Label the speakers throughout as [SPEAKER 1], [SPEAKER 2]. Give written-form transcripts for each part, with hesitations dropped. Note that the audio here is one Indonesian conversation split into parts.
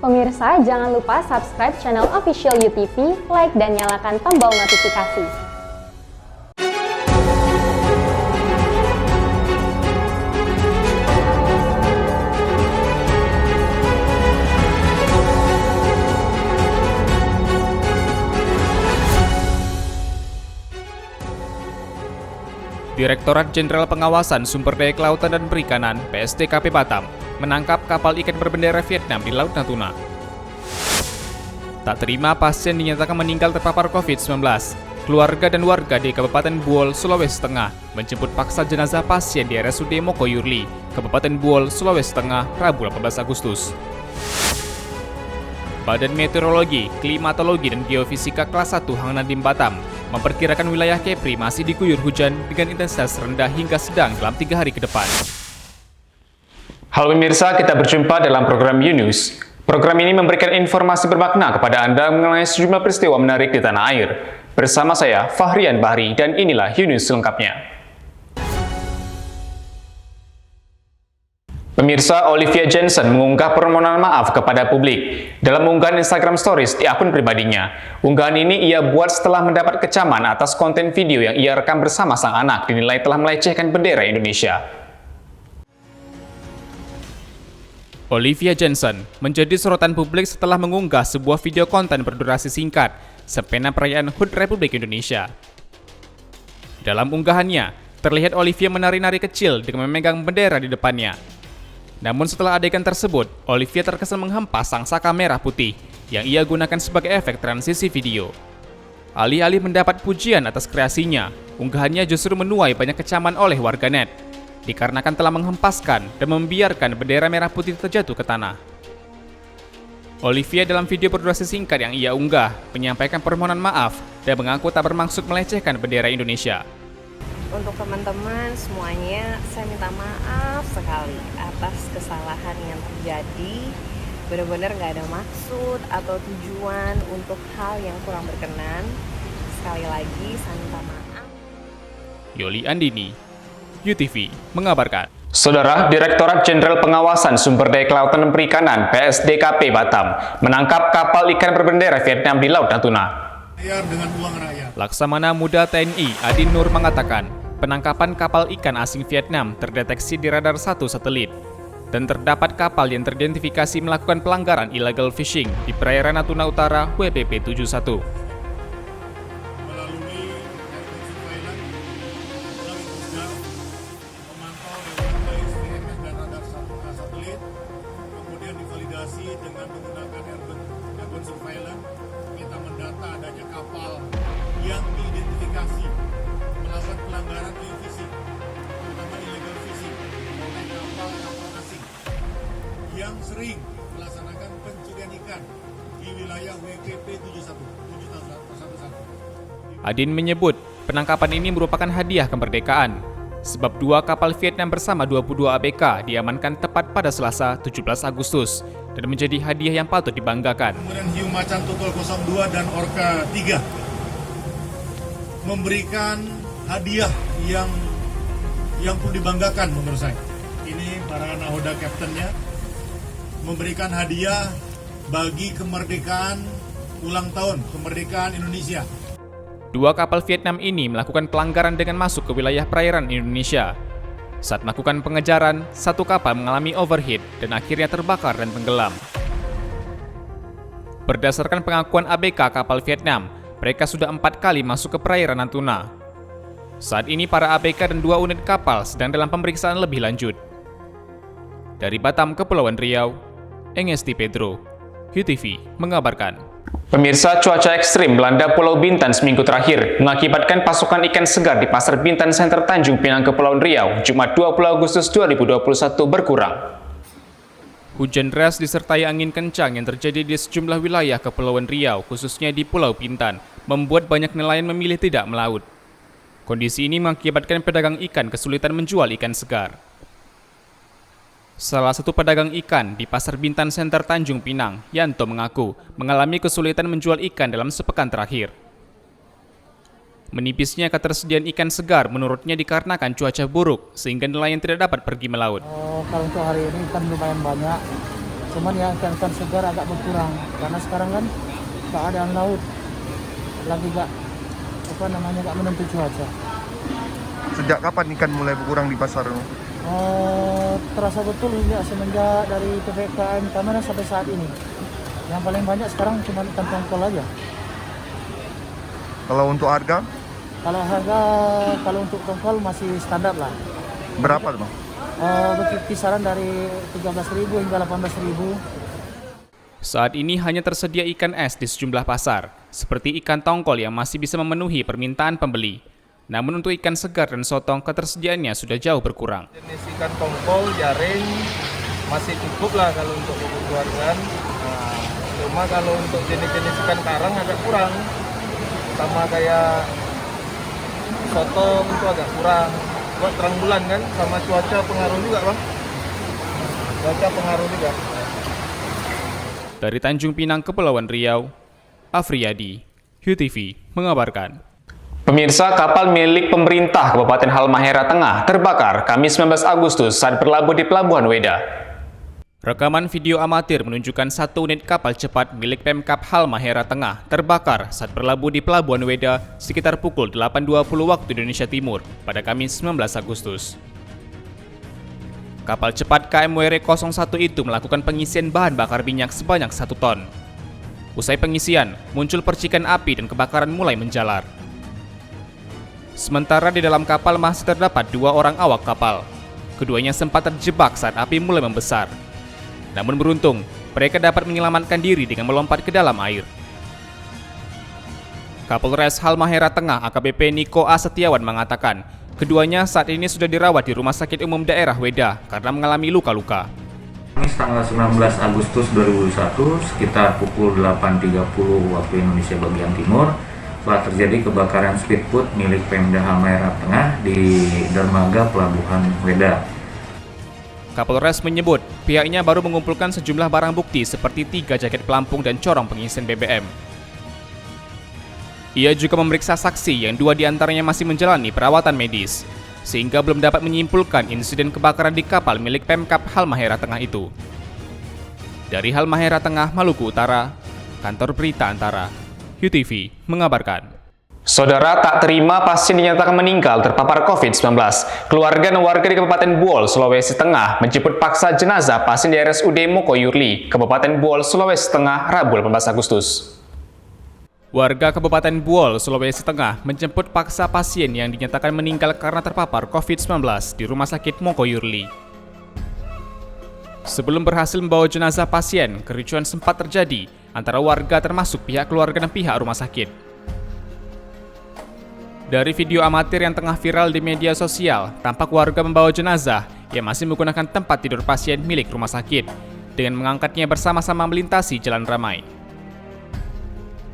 [SPEAKER 1] Pemirsa, jangan lupa subscribe channel official UTV, like dan nyalakan tombol notifikasi.
[SPEAKER 2] Direktorat Jenderal Pengawasan Sumber Daya Kelautan dan Perikanan (PSDKP) Batam menangkap kapal ikan berbendera Vietnam di Laut Natuna. Tak terima pasien dinyatakan meninggal terpapar COVID-19, keluarga dan warga di Kabupaten Buol, Sulawesi Tengah menjemput paksa jenazah pasien di RSUD Mokoyurli, Kabupaten Buol, Sulawesi Tengah, Rabu 18 Agustus. Badan Meteorologi, Klimatologi, dan Geofisika kelas 1 Hang Nadiem Batam memperkirakan wilayah Kepri masih diguyur hujan dengan intensitas rendah hingga sedang dalam 3 hari ke depan.
[SPEAKER 3] Halo pemirsa, kita berjumpa dalam program U-News. Program ini memberikan informasi bermakna kepada Anda mengenai sejumlah peristiwa menarik di tanah air. Bersama saya, Fahrian Bahri, dan inilah U-News selengkapnya. Pemirsa, Olivia Jensen mengunggah permohonan maaf kepada publik. Dalam unggahan Instagram Stories di akun pribadinya, unggahan ini ia buat setelah mendapat kecaman atas konten video yang ia rekam bersama sang anak dinilai telah melecehkan bendera Indonesia.
[SPEAKER 2] Olivia Jensen menjadi sorotan publik setelah mengunggah sebuah video konten berdurasi singkat sempena perayaan HUT Republik Indonesia. Dalam unggahannya, terlihat Olivia menari-nari kecil dengan memegang bendera di depannya. Namun setelah adegan tersebut, Olivia terkesan menghempas sangsaka merah putih yang ia gunakan sebagai efek transisi video. Alih-alih mendapat pujian atas kreasinya, unggahannya justru menuai banyak kecaman oleh warganet, dikarenakan telah menghempaskan dan membiarkan bendera merah putih terjatuh ke tanah. Olivia dalam video berdurasi singkat yang ia unggah, menyampaikan permohonan maaf dan mengaku tak bermaksud melecehkan bendera Indonesia.
[SPEAKER 4] Untuk teman-teman semuanya, saya minta maaf sekali atas kesalahan yang terjadi. Benar-benar nggak ada maksud atau tujuan untuk hal yang kurang berkenan. Sekali lagi, saya minta maaf.
[SPEAKER 2] Yoli Andini, UTV, mengabarkan.
[SPEAKER 3] Saudara, Direktorat Jenderal Pengawasan Sumber Daya Kelautan dan Perikanan (PSDKP) Batam menangkap kapal ikan berbendera Vietnam di Laut Natuna.
[SPEAKER 5] Dengan uang rakyat.
[SPEAKER 2] Laksamana Muda TNI Adi Nur mengatakan, penangkapan kapal ikan asing Vietnam terdeteksi di radar 1 satelit dan terdapat kapal yang teridentifikasi melakukan pelanggaran illegal fishing di perairan Natuna Utara WPP 71.
[SPEAKER 5] Melalui surveillance, memantau lewat ISTMS dan radar satelit, kemudian divalidasi dengan menggunakan airborne surveillance, kita mendata adanya kapal yang diidentifikasi melakukan pelanggaran fishing, terutama illegal fishing oleh kapal asing yang sering melaksanakan pencurian ikan di wilayah WPP 71.
[SPEAKER 2] Adin menyebut penangkapan ini merupakan hadiah kemerdekaan, sebab 2 kapal Vietnam bersama 22 ABK diamankan tepat pada Selasa 17 Agustus dan menjadi hadiah yang patut dibanggakan.
[SPEAKER 5] Kemudian hiu macan tutul 02 dan orca 3 memberikan hadiah yang perlu dibanggakan menurut saya. Ini para nahoda kaptennya memberikan hadiah bagi kemerdekaan ulang tahun kemerdekaan Indonesia.
[SPEAKER 2] 2 kapal Vietnam ini melakukan pelanggaran dengan masuk ke wilayah perairan Indonesia. Saat melakukan pengejaran, 1 kapal mengalami overheat dan akhirnya terbakar dan tenggelam. Berdasarkan pengakuan ABK kapal Vietnam, mereka sudah 4 kali masuk ke perairan Natuna. Saat ini para ABK dan 2 unit kapal sedang dalam pemeriksaan lebih lanjut. Dari Batam, Kepulauan Riau, Engesti Pedro, UTV mengabarkan.
[SPEAKER 3] Pemirsa, cuaca ekstrim melanda Pulau Bintan seminggu terakhir mengakibatkan pasokan ikan segar di Pasar Bintan Center Tanjung Pinang, Kepulauan Riau, Jumat 20 Agustus 2021 berkurang.
[SPEAKER 2] Hujan deras disertai angin kencang yang terjadi di sejumlah wilayah Kepulauan Riau, khususnya di Pulau Bintan, membuat banyak nelayan memilih tidak melaut. Kondisi ini mengakibatkan pedagang ikan kesulitan menjual ikan segar. Salah satu pedagang ikan di Pasar Bintan Center Tanjung Pinang, Yanto mengaku mengalami kesulitan menjual ikan dalam sepekan terakhir. Menipisnya ketersediaan ikan segar menurutnya dikarenakan cuaca buruk sehingga nelayan tidak dapat pergi melaut.
[SPEAKER 6] Kalau untuk hari ini ikan lumayan banyak, Cuman ya ikan-ikan segar agak berkurang karena sekarang kan keadaan laut lagi gak menentu cuaca.
[SPEAKER 7] Sejak kapan ikan mulai berkurang di pasar?
[SPEAKER 6] Terasa betul semenjak dari PPKM Kamera sampai saat ini. Yang paling banyak sekarang cuma ikan tongkol aja.
[SPEAKER 7] Kalau untuk harga?
[SPEAKER 6] Kalau untuk tongkol masih standar lah.
[SPEAKER 7] Berapa Bang?
[SPEAKER 6] Kisaran dari 13.000 hingga 18.000.
[SPEAKER 2] Saat ini hanya tersedia ikan es di sejumlah pasar, seperti ikan tongkol yang masih bisa memenuhi permintaan pembeli. Namun untuk ikan segar dan sotong, ketersediaannya sudah jauh berkurang.
[SPEAKER 8] Jenis ikan tongkol, jaring masih cukup lah kalau untuk kebutuhan. Cuma kalau untuk jenis-jenis ikan karang agak kurang. Sama kayak sotong itu agak kurang. Buat terang bulan kan, sama cuaca pengaruh juga Bang. Cuaca pengaruh juga.
[SPEAKER 2] Dari Tanjung Pinang, Kepulauan Riau, Afriyadi, UTV mengabarkan.
[SPEAKER 3] Pemirsa, kapal milik pemerintah Kabupaten Halmahera Tengah terbakar Kamis 19 Agustus saat berlabuh di Pelabuhan Weda.
[SPEAKER 2] Rekaman video amatir menunjukkan satu unit kapal cepat milik Pemkap Halmahera Tengah terbakar saat berlabuh di Pelabuhan Weda sekitar pukul 8.20 waktu Indonesia Timur pada Kamis 19 Agustus. Kapal cepat KMWR 01 itu melakukan pengisian bahan bakar minyak sebanyak 1 ton. Usai pengisian, muncul percikan api dan kebakaran mulai menjalar. Sementara di dalam kapal masih terdapat 2 orang awak kapal. Keduanya sempat terjebak saat api mulai membesar. Namun beruntung, mereka dapat menyelamatkan diri dengan melompat ke dalam air. Kapolres Halmahera Tengah AKBP Niko A. Setiawan mengatakan, keduanya saat ini sudah dirawat di Rumah Sakit Umum Daerah Weda karena mengalami luka-luka.
[SPEAKER 9] Kamis tanggal 19 Agustus 2021 sekitar pukul 8.30 waktu Indonesia bagian timur telah terjadi kebakaran speedboat milik Pemda Halmahera Tengah di dermaga Pelabuhan Weda.
[SPEAKER 2] Kapolres menyebut pihaknya baru mengumpulkan sejumlah barang bukti seperti 3 jaket pelampung dan corong pengisian BBM. Ia juga memeriksa saksi yang 2 diantaranya masih menjalani perawatan medis, sehingga belum dapat menyimpulkan insiden kebakaran di kapal milik Pemkap Halmahera Tengah itu. Dari Halmahera Tengah, Maluku Utara, Kantor Berita Antara, UTV mengabarkan.
[SPEAKER 3] Saudara, tak terima pasien dinyatakan meninggal terpapar COVID-19. Keluarga dan warga di Kabupaten Buol, Sulawesi Tengah menjemput paksa jenazah pasien di RSUD Mokoyurli, Kabupaten Buol, Sulawesi Tengah, Rabu 18 Agustus.
[SPEAKER 2] Warga Kabupaten Buol, Sulawesi Tengah menjemput paksa pasien yang dinyatakan meninggal karena terpapar COVID-19 di Rumah Sakit Mokoyurli. Sebelum berhasil membawa jenazah pasien, kericuan sempat terjadi antara warga termasuk pihak keluarga dan pihak rumah sakit. Dari video amatir yang tengah viral di media sosial, tampak warga membawa jenazah yang masih menggunakan tempat tidur pasien milik rumah sakit dengan mengangkatnya bersama-sama melintasi jalan ramai.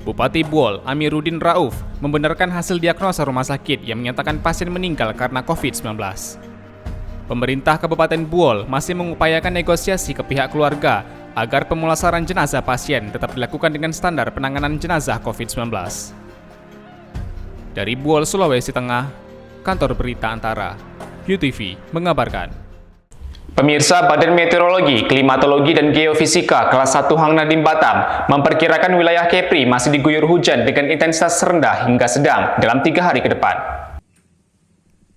[SPEAKER 2] Bupati Buol, Amiruddin Rauf, membenarkan hasil diagnosa rumah sakit yang menyatakan pasien meninggal karena COVID-19. Pemerintah Kabupaten Buol masih mengupayakan negosiasi ke pihak keluarga agar pemulasaran jenazah pasien tetap dilakukan dengan standar penanganan jenazah COVID-19. Dari Buol, Sulawesi Tengah, Kantor Berita Antara, UTV mengabarkan.
[SPEAKER 3] Pemirsa, Badan Meteorologi, Klimatologi, dan Geofisika kelas 1 Hang Nadiem Batam memperkirakan wilayah Kepri masih diguyur hujan dengan intensitas rendah hingga sedang dalam 3 hari ke depan.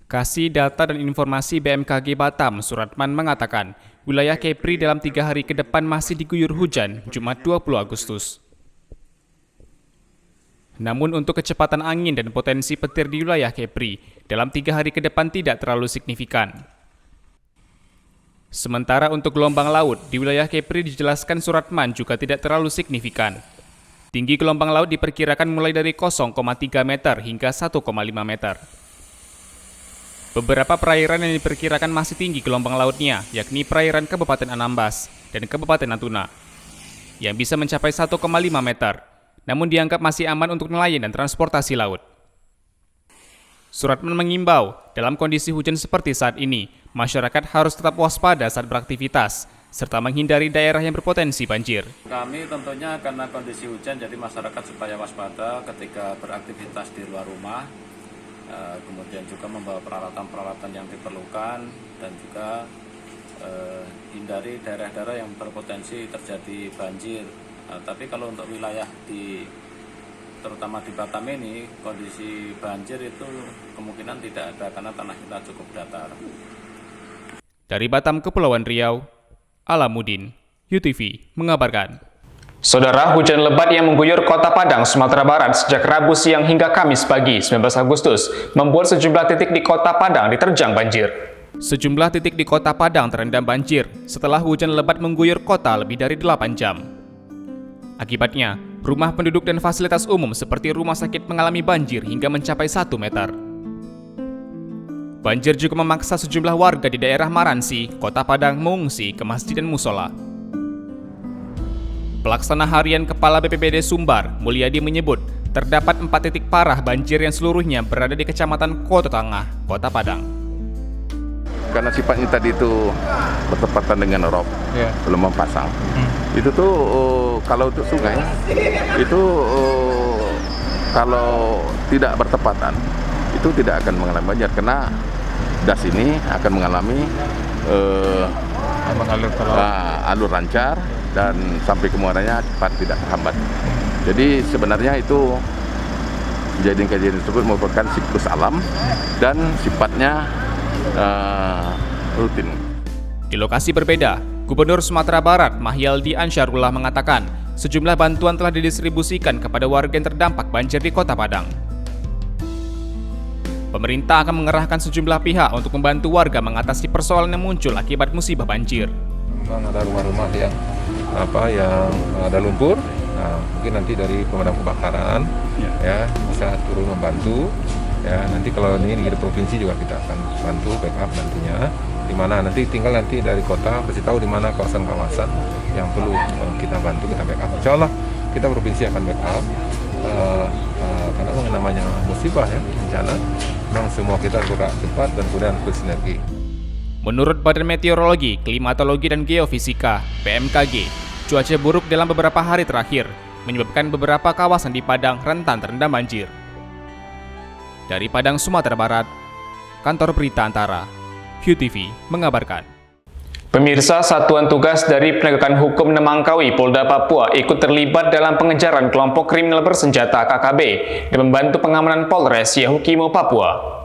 [SPEAKER 2] Kasih data dan informasi BMKG Batam, Suratman mengatakan, wilayah Kepri dalam 3 hari ke depan masih diguyur hujan, Jumat 20 Agustus. Namun untuk kecepatan angin dan potensi petir di wilayah Kepri dalam 3 hari ke depan tidak terlalu signifikan. Sementara untuk gelombang laut di wilayah Kepri dijelaskan Suratman juga tidak terlalu signifikan. Tinggi gelombang laut diperkirakan mulai dari 0,3 meter hingga 1,5 meter. Beberapa perairan yang diperkirakan masih tinggi gelombang lautnya, yakni perairan Kabupaten Anambas dan Kabupaten Natuna, yang bisa mencapai 1,5 meter. Namun dianggap masih aman untuk nelayan dan transportasi laut. Suratman mengimbau, dalam kondisi hujan seperti saat ini, masyarakat harus tetap waspada saat beraktivitas, serta menghindari daerah yang berpotensi banjir.
[SPEAKER 10] Kami tentunya karena kondisi hujan, jadi masyarakat supaya waspada ketika beraktivitas di luar rumah, kemudian juga membawa peralatan-peralatan yang diperlukan, dan juga hindari daerah-daerah yang berpotensi terjadi banjir. Tapi kalau untuk wilayah terutama di Batam ini, kondisi banjir itu kemungkinan tidak ada karena tanah kita cukup datar.
[SPEAKER 2] Dari Batam, Kepulauan Riau, Alamuddin, UTV mengabarkan.
[SPEAKER 3] Saudara, hujan lebat yang mengguyur Kota Padang, Sumatera Barat sejak Rabu siang hingga Kamis pagi, 19 Agustus, membuat sejumlah titik di Kota Padang diterjang banjir.
[SPEAKER 2] Sejumlah titik di Kota Padang terendam banjir setelah hujan lebat mengguyur kota lebih dari 8 jam. Akibatnya, rumah penduduk dan fasilitas umum seperti rumah sakit mengalami banjir hingga mencapai 1 meter. Banjir juga memaksa sejumlah warga di daerah Maransi, Kota Padang mengungsi ke masjid dan musola. Pelaksana harian Kepala BPBD Sumbar, Mulyadi menyebut, terdapat 4 titik parah banjir yang seluruhnya berada di Kecamatan Kota Tengah, Kota Padang.
[SPEAKER 11] Karena sifatnya tadi itu bertepatan dengan rop, belum mempasang. Itu tuh kalau untuk sungai, itu kalau tidak bertepatan, itu tidak akan mengalami banjir. Karena das ini akan mengalami alur lancar dan sampai ke muaranya cepat, tidak hambat. Jadi sebenarnya itu kejadian-kejadian tersebut merupakan siklus alam dan sifatnya rutin.
[SPEAKER 2] Di lokasi berbeda, Gubernur Sumatera Barat Mahyaldi Ansarullah mengatakan sejumlah bantuan telah didistribusikan kepada warga yang terdampak banjir di Kota Padang. Pemerintah akan mengerahkan sejumlah pihak untuk membantu warga mengatasi persoalan yang muncul akibat musibah banjir.
[SPEAKER 8] Memang ada rumah-rumah yang ada lumpur. Nah, mungkin nanti dari pemadam kebakaran ya bisa turun membantu. Ya, nanti kalau ini di provinsi juga kita akan bantu backup nantinya. Di mana nanti tinggal nanti dari kota pasti tahu di mana kawasan-kawasan yang perlu kita bantu, kita backup. Insya Allah kita provinsi akan backup karena namanya musibah ya, bencana. Memang semua kita bergerak cepat dan kemudian bersinergi.
[SPEAKER 2] Menurut Badan Meteorologi, Klimatologi dan Geofisika (BMKG), cuaca buruk dalam beberapa hari terakhir menyebabkan beberapa kawasan di Padang rentan terendam banjir. Dari Padang, Sumatera Barat, Kantor Berita Antara, UTV mengabarkan.
[SPEAKER 3] Pemirsa, Satuan Tugas dari Penegakan Hukum Nemangkawi, Polda Papua ikut terlibat dalam pengejaran kelompok kriminal bersenjata KKB dan membantu pengamanan Polres Yahukimo, Papua.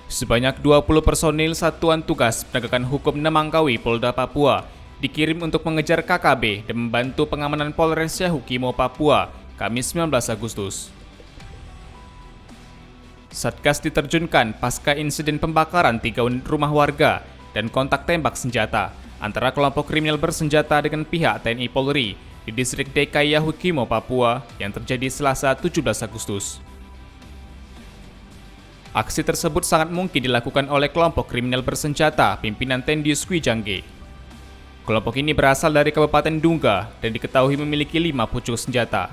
[SPEAKER 2] Sebanyak 20 personil Satuan Tugas Penegakan Hukum Nemangkawi, Polda Papua dikirim untuk mengejar KKB dan membantu pengamanan Polres Yahukimo, Papua, Kamis 19 Agustus. Satgas diterjunkan pasca insiden pembakaran 3 unit rumah warga dan kontak tembak senjata antara kelompok kriminal bersenjata dengan pihak TNI Polri di distrik DKI Yahukimo, Papua yang terjadi Selasa 17 Agustus. Aksi tersebut sangat mungkin dilakukan oleh kelompok kriminal bersenjata pimpinan Tendius Kwijangge. Kelompok ini berasal dari Kabupaten Dungga dan diketahui memiliki 5 pucuk senjata.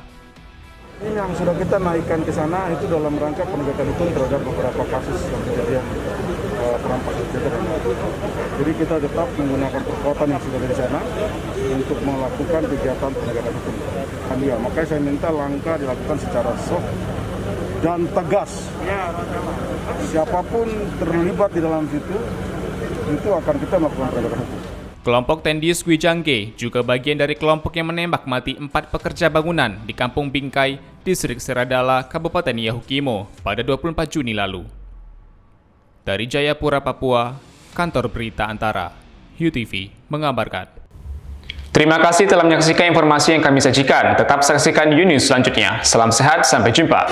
[SPEAKER 6] Ini yang sudah kita naikkan ke sana itu dalam rangka penegakan hukum terhadap beberapa kasus yang kejadian perampasan senjata. Jadi kita tetap menggunakan kekuatan yang sudah dari sana untuk melakukan kegiatan penegakan hukum. Makanya saya minta langkah dilakukan secara soft dan tegas. Siapapun terlibat di dalam situ, itu akan kita melakukan penegakan hukum.
[SPEAKER 2] Kelompok Tendius Kwijangge juga bagian dari kelompok yang menembak mati 4 pekerja bangunan di Kampung Bingkai, Distrik Seradala, Kabupaten Yahukimo pada 24 Juni lalu. Dari Jayapura, Papua, Kantor Berita Antara, UTV mengabarkan.
[SPEAKER 3] Terima kasih telah menyaksikan informasi yang kami sajikan. Tetap saksikan Unews selanjutnya. Salam sehat, sampai jumpa.